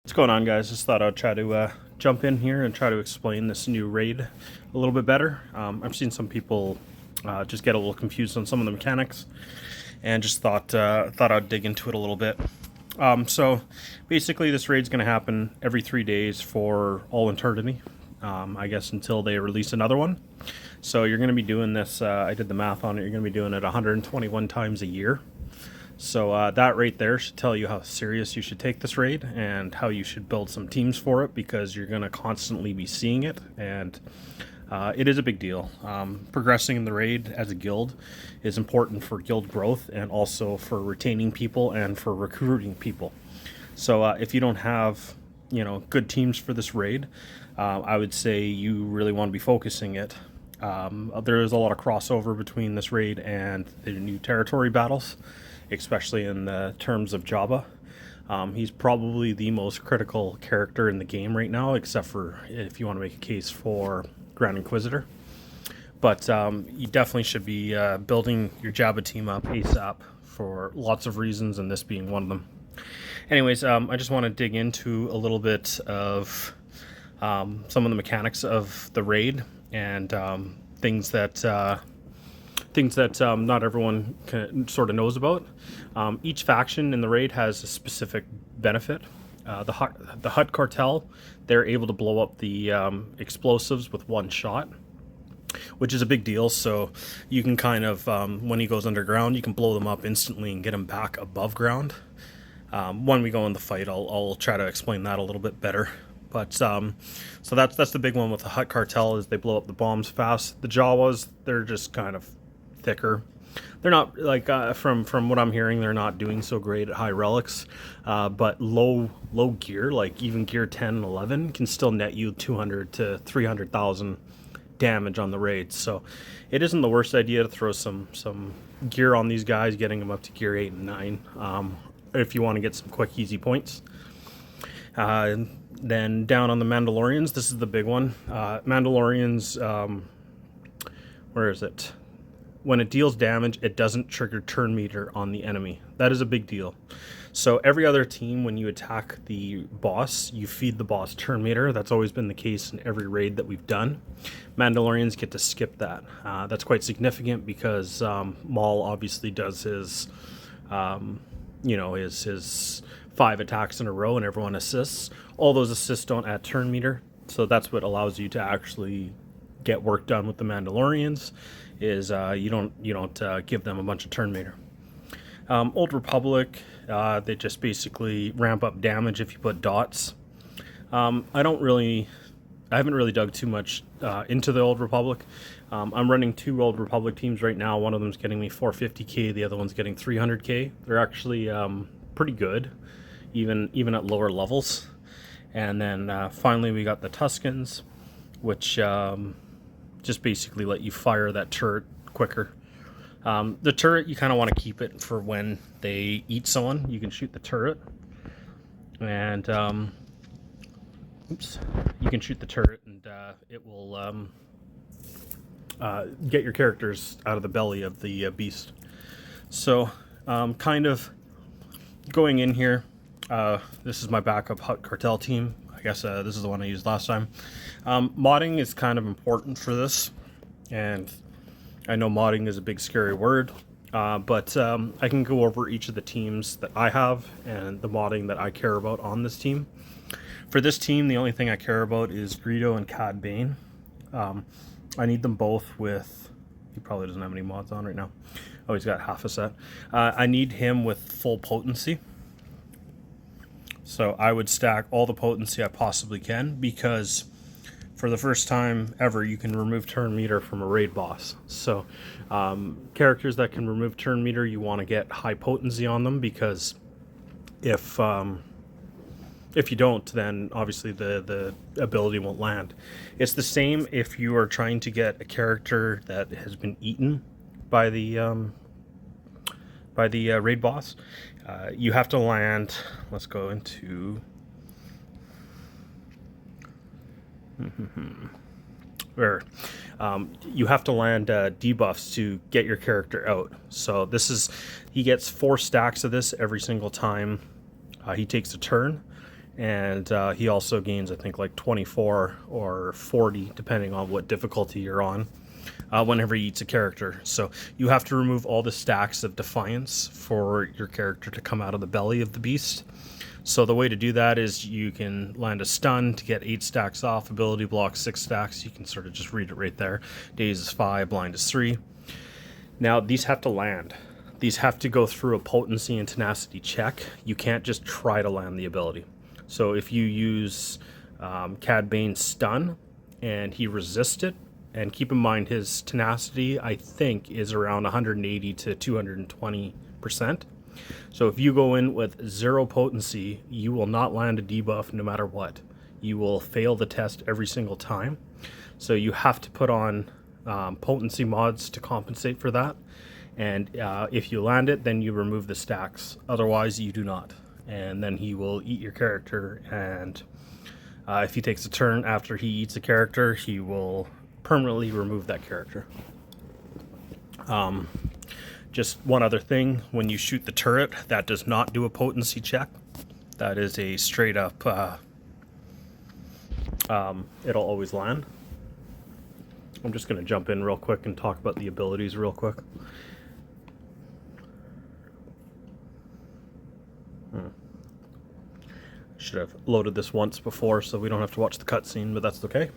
What's going on, guys? Just thought I'd try to jump in here and try to explain this new raid a little bit better. I've seen some people just get a little confused on some of the mechanics, and just thought I'd dig into it a little bit. So basically, this raid's going to happen every 3 days for all eternity, I guess, until they release another one. So you're going to be doing this. I did the math on it. You're going to be doing it 121 times a year. So that right there should tell you how serious you should take this raid and how you should build some teams for it, because you're going to constantly be seeing it, and it is a big deal. Progressing in the raid as a guild is important for guild growth and also for retaining people and for recruiting people. So if you don't have good teams for this raid, I would say you really want to be focusing it. There is a lot of crossover between this raid and the new territory battles, especially in the terms of Jabba. He's probably the most critical character in the game right now, except for if you want to make a case for Grand Inquisitor. But you definitely should be building your Jabba team up ASAP for lots of reasons, and this being one of them. Anyways, I just want to dig into a little bit of some of the mechanics of the raid and things that not everyone sort of knows about. Each faction in the raid has a specific benefit. The Hutt cartel, they're able to blow up the explosives with one shot, which is a big deal. So you can kind of, when he goes underground, you can blow them up instantly and get him back above ground. When we go in the fight, I'll try to explain that a little bit better. But so that's the big one with the Hutt cartel, is they blow up the bombs fast. The Jawas, they're just kind of thicker. They're not like from what I'm hearing, they're not doing so great at high relics, but low gear, like even gear 10 and 11, can still net you 200 to 300,000 damage on the raids. So it isn't the worst idea to throw some gear on these guys, getting them up to gear 8 and 9, if you want to get some quick easy points. Then down on the Mandalorians, this is the big one. Mandalorians, where is it? When it deals damage, it doesn't trigger turn meter on the enemy. That is a big deal. So every other team, when you attack the boss, you feed the boss turn meter. That's always been the case in every raid that we've done. Mandalorians get to skip that. That's quite significant because Maul obviously does his, his 5 attacks in a row and everyone assists. All those assists don't add turn meter. So that's what allows you to actually get work done with the Mandalorians, is you don't give them a bunch of turn meter. Old Republic, they just basically ramp up damage if you put dots. I haven't really dug too much into the Old Republic. I'm running 2 Old Republic teams right now. One of them's getting me 450k, the other one's getting 300k. They're actually pretty good, even at lower levels. And then finally we got the Tuscans, which just basically let you fire that turret quicker. The turret, you kind of want to keep it for when they eat someone. You can shoot the turret, and you can shoot the turret, and it will get your characters out of the belly of the beast. So, kind of going in here, this is my backup Hutt cartel team. I guess this is the one I used last time. Modding is kind of important for this, and I know modding is a big scary word, but I can go over each of the teams that I have and the modding that I care about on this team. For this team, the only thing I care about is Greedo and Cad Bane. I need them both with... He probably doesn't have any mods on right now. Oh, he's got half a set. I need him with full potency. So I would stack all the potency I possibly can, because for the first time ever, you can remove turn meter from a raid boss. So characters that can remove turn meter, you want to get high potency on them, because if you don't, then obviously the ability won't land. It's the same if you are trying to get a character that has been eaten by the raid boss. You have to land, let's go into, where you have to land debuffs to get your character out. So this is, he gets 4 stacks of this every single time he takes a turn, and he also gains, I think, like 24 or 40, depending on what difficulty you're on, whenever he eats a character. So you have to remove all the stacks of Defiance for your character to come out of the belly of the beast. So the way to do that is you can land a stun to get 8 stacks off, ability block 6 stacks. You can sort of just read it right there. Daze is 5, blind is 3. Now these have to land. These have to go through a potency and tenacity check. You can't just try to land the ability. So if you use Cad Bane's stun and he resists it, and keep in mind his tenacity, I think, is around 180 to 220%. So if you go in with 0 potency, you will not land a debuff no matter what. You will fail the test every single time. So you have to put on potency mods to compensate for that. And if you land it, then you remove the stacks. Otherwise, you do not. And then he will eat your character. And if he takes a turn after he eats a character, he will permanently remove that character. Just one other thing, when you shoot the turret, that does not do a potency check. That is a straight up, it'll always land. I'm just going to jump in real quick and talk about the abilities real quick. Should have loaded this once before so we don't have to watch the cutscene, but that's okay.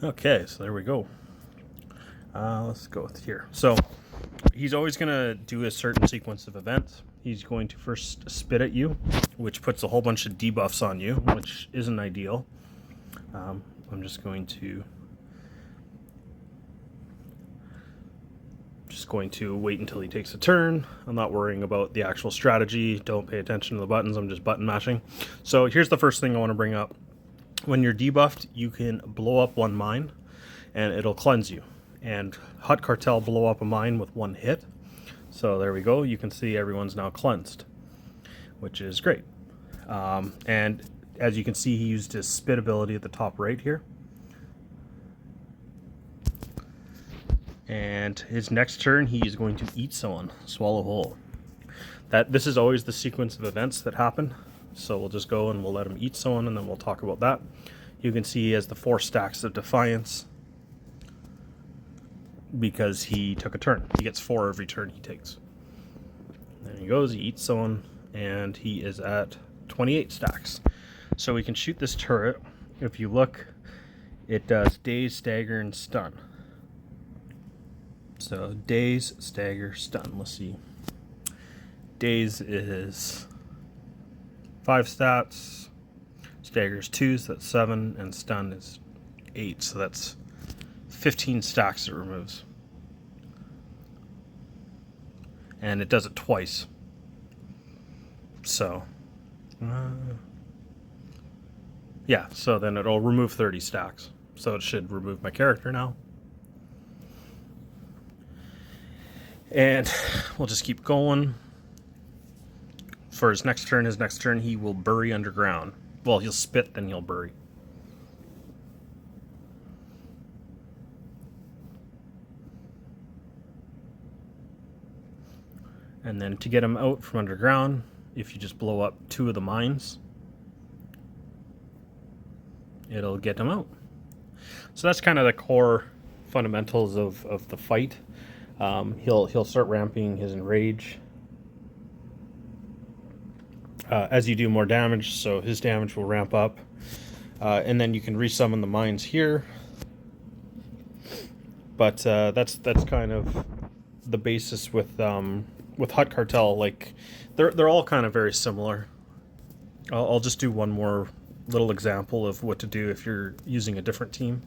Okay, so there we go. Let's go with here. So he's always going to do a certain sequence of events. He's going to first spit at you, which puts a whole bunch of debuffs on you, which isn't ideal. I'm just going to wait until he takes a turn. I'm not worrying about the actual strategy. Don't pay attention to the buttons. I'm just button mashing. So here's the first thing I want to bring up. When you're debuffed, you can blow up one mine and it'll cleanse you. And Hut Cartel blow up a mine with 1 hit. So there we go. You can see everyone's now cleansed, which is great. And as you can see, he used his spit ability at the top right here. And his next turn, he is going to eat someone, swallow whole. This is always the sequence of events that happen. So we'll just go and we'll let him eat someone, and then we'll talk about that. You can see he has the 4 stacks of Defiance because he took a turn. He gets 4 every turn he takes. There he goes, he eats someone, and he is at 28 stacks. So we can shoot this turret. If you look, it does daze, stagger, and stun. So daze, stagger, stun. Let's see. Daze is 5 stats, stagger's 2, so that's 7, and stun is 8, so that's 15 stacks it removes. And it does it twice. So, yeah, so then it'll remove 30 stacks. So it should remove my character now. And we'll just keep going. For his next turn, he will bury underground. Well, he'll spit, then he'll bury. And then to get him out from underground, if you just blow up 2 of the mines, it'll get him out. So that's kind of the core fundamentals of the fight. He'll start ramping his enrage as you do more damage, so his damage will ramp up, and then you can resummon the mines here. But that's kind of the basis with Hut Cartel. Like they're all kind of very similar. I'll just do one more little example of what to do if you're using a different team.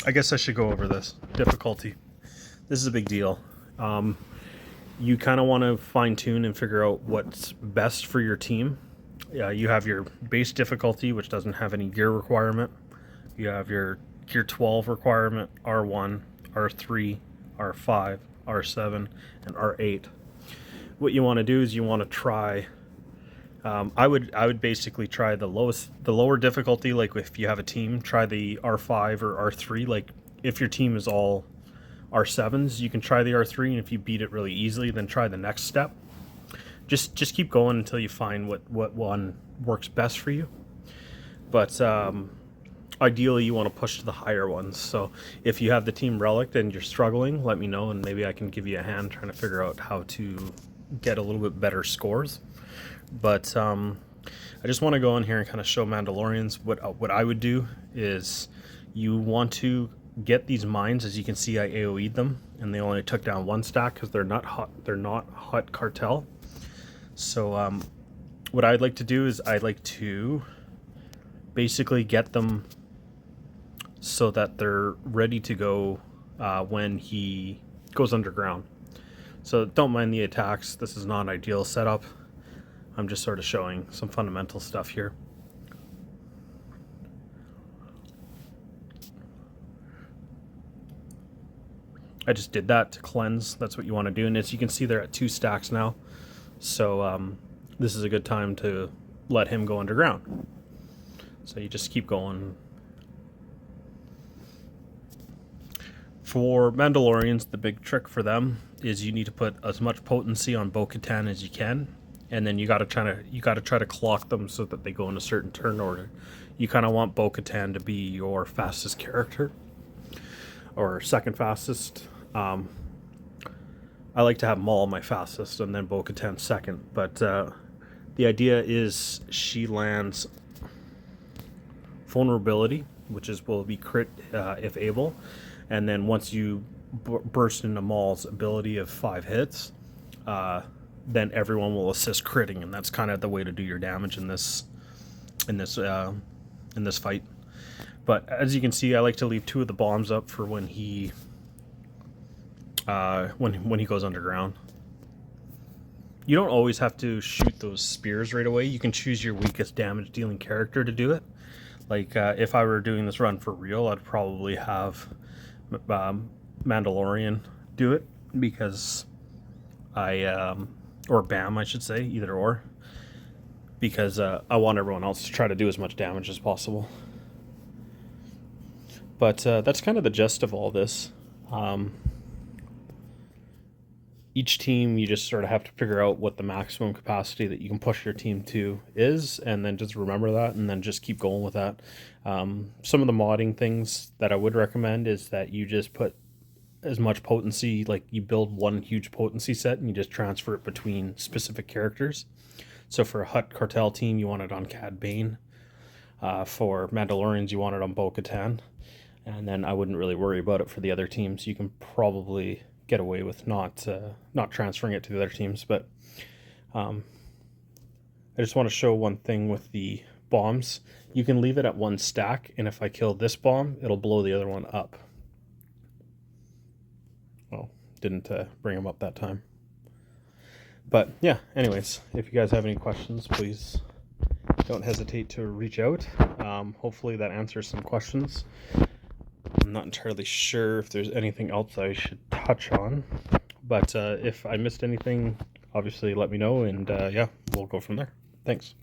I guess I should go over this difficulty. This is a big deal. You kind of want to fine-tune and figure out what's best for your team. You have your base difficulty, which doesn't have any gear requirement. You have your gear 12 requirement, R1, R3, R5, R7, and R8. What you want to do is you want to try I would basically try the lower difficulty. Like if you have a team, try the R5 or R3. Like if your team is all R7s, you can try the R3, and if you beat it really easily, then try the next step. Just keep going until you find what one works best for you. But ideally, you want to push to the higher ones. So if you have the team relic and you're struggling, let me know, and maybe I can give you a hand trying to figure out how to get a little bit better scores. But I just want to go in here and kind of show Mandalorians what I would do is you want to get these mines. As you can see, I AoE'd them, and they only took down one stack because they're not hut cartel. So what I'd like to do is I'd like to basically get them so that they're ready to go when he goes underground. So don't mind the attacks. This is not an ideal setup. I'm just sort of showing some fundamental stuff here. I just did that to cleanse. That's what you want to do. And as you can see, they're at 2 stacks now. So this is a good time to let him go underground. So you just keep going. For Mandalorians, the big trick for them is you need to put as much potency on Bo-Katan as you can, and then you got to try to clock them so that they go in a certain turn order. You kind of want Bo-Katan to be your fastest character, or second fastest. I like to have Maul my fastest and then Bo-Katan second, but the idea is she lands vulnerability, which will be crit if able, and then once you burst into Maul's ability of 5 hits, then everyone will assist critting, and that's kind of the way to do your damage in this fight. But as you can see, I like to leave 2 of the bombs up for when he goes underground. You don't always have to shoot those spears right away. You can choose your weakest damage dealing character to do it. Like if I were doing this run for real, I'd probably have Mandalorian do it, because or Bam, I should say, either or, because I want everyone else to try to do as much damage as possible. But that's kind of the gist of all this. Each team, you just sort of have to figure out what the maximum capacity that you can push your team to is, and then just remember that, and then just keep going with that. Some of the modding things that I would recommend is that you just put as much potency, like you build one huge potency set and you just transfer it between specific characters. So for a Hutt Cartel team, you want it on Cad Bane. For Mandalorians, you want it on Bo-Katan. And then I wouldn't really worry about it for the other teams. You can probably get away with not transferring it to the other teams. But I just want to show one thing with the bombs. You can leave it at 1 stack, and if I kill this bomb, it'll blow the other one up. Well, didn't bring them up that time. But yeah, anyways, if you guys have any questions, please don't hesitate to reach out. Hopefully that answers some questions. I'm not entirely sure if there's anything else I should touch on, but if I missed anything, obviously let me know, and yeah, we'll go from there. Thanks.